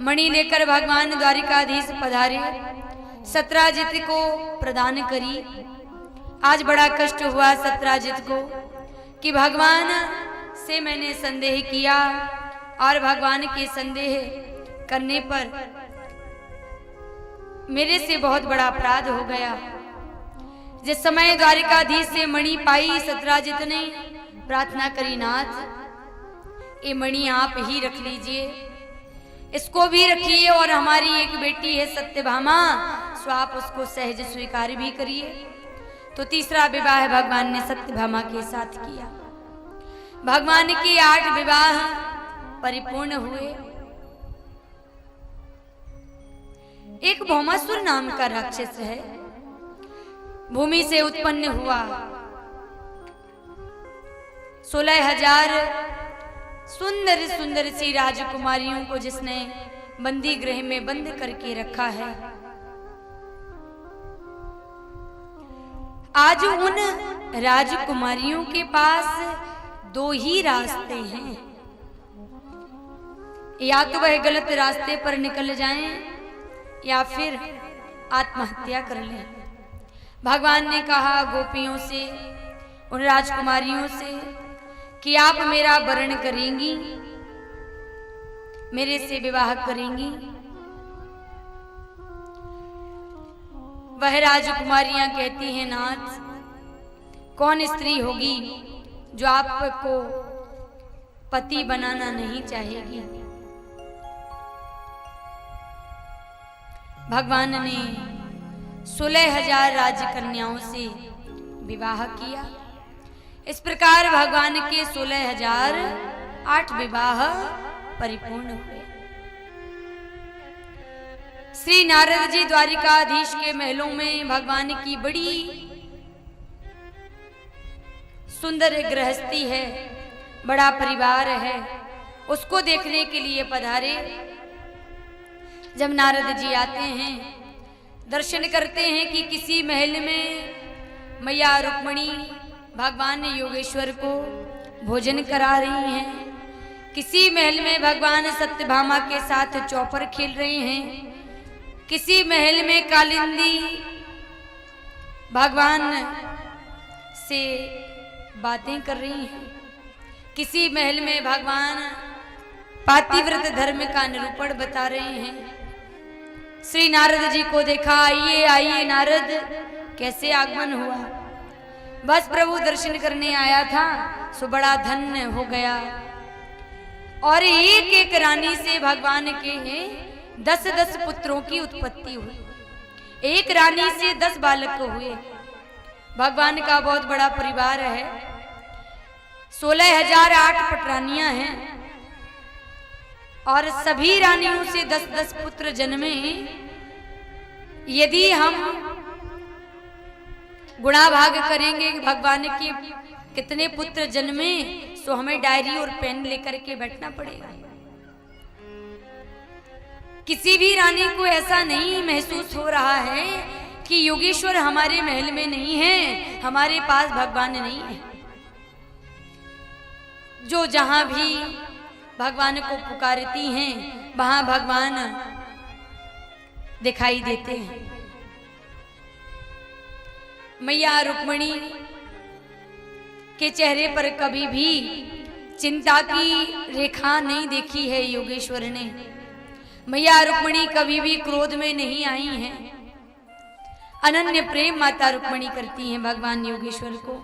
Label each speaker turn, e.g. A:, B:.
A: मणि लेकर भगवान द्वारिकाधीश पधारे, सत्राजित को प्रदान करी। आज बड़ा कष्ट हुआ सत्राजित को कि भगवान से मैंने संदेह किया और भगवान के संदेह करने पर मेरे से बहुत बड़ा अपराध हो गया। जिस समय द्वारिकाधीश से मणि पाई, सत्राजित ने प्रार्थना करी, नाथ ये मणि आप ही रख लीजिए, इसको भी रखिए और हमारी एक बेटी है सत्यभामा, सो आप उसको सहज स्वीकार भी करिए। तो तीसरा विवाह भगवान ने सत्यभामा के साथ किया। भगवान के 8 विवाह परिपूर्ण हुए। एक भौमासुर नाम का राक्षस है, भूमि से उत्पन्न हुआ। 16,000 सुंदर सुंदर सी राजकुमारियों को जिसने बंदी गृह में बंद करके रखा है। आज उन राजकुमारियों के पास 2 ही रास्ते हैं, या तो वह गलत रास्ते पर निकल जाएं या फिर आत्महत्या कर लें। भगवान ने कहा गोपियों से, उन राजकुमारियों से कि आप मेरा वरण करेंगी, मेरे से विवाह करेंगी। वह राजकुमारियां कहती हैं, नाथ कौन स्त्री होगी जो आपको पति बनाना नहीं चाहेगी। भगवान ने 16,000 राजकन्याओं से विवाह किया। इस प्रकार भगवान के 16,008 विवाह परिपूर्ण हुए। श्री नारद जी द्वारिकाधीश के महलों में भगवान की बड़ी सुंदर गृहस्थी है, बड़ा परिवार है, उसको देखने के लिए पधारे। जब नारद जी आते हैं, दर्शन करते हैं कि किसी महल में मैया रुक्मणी भगवान योगेश्वर को भोजन करा रही हैं, किसी महल में भगवान सत्यभामा के साथ चौपर खेल रहे हैं, किसी महल में कालिंदी भगवान से बातें कर रही हैं, किसी महल में भगवान पातिव्रत धर्म का निरूपण बता रहे हैं। श्री नारद जी को देखा, आइए आइए नारद, कैसे आगमन हुआ। बस प्रभु दर्शन करने आया था, सो बड़ा धन्य हो गया। और एक एक रानी से भगवान के 10-10 पुत्रों की उत्पत्ति हुई। एक रानी से 10 बालक हुए। भगवान का बहुत बड़ा परिवार है। 16,008 पटरानियां हैं और सभी रानियों से 10-10 पुत्र जन्मे। यदि हम गुणाभाग करेंगे भगवान के कितने पुत्र जन्मे, तो हमें डायरी और पेन लेकर के बैठना पड़ेगा। किसी भी रानी को ऐसा नहीं महसूस हो रहा है कि योगेश्वर हमारे महल में नहीं है, हमारे पास भगवान नहीं है। जो जहां भी भगवान को पुकारती हैं, वहां भगवान दिखाई देते हैं। मैया रुक्मणी के चेहरे पर कभी भी चिंता की रेखा नहीं देखी है योगेश्वर ने। मैया रुक्मणी कभी भी क्रोध में नहीं आई हैं। अनन्य प्रेम माता रुक्मणी करती हैं भगवान योगेश्वर को।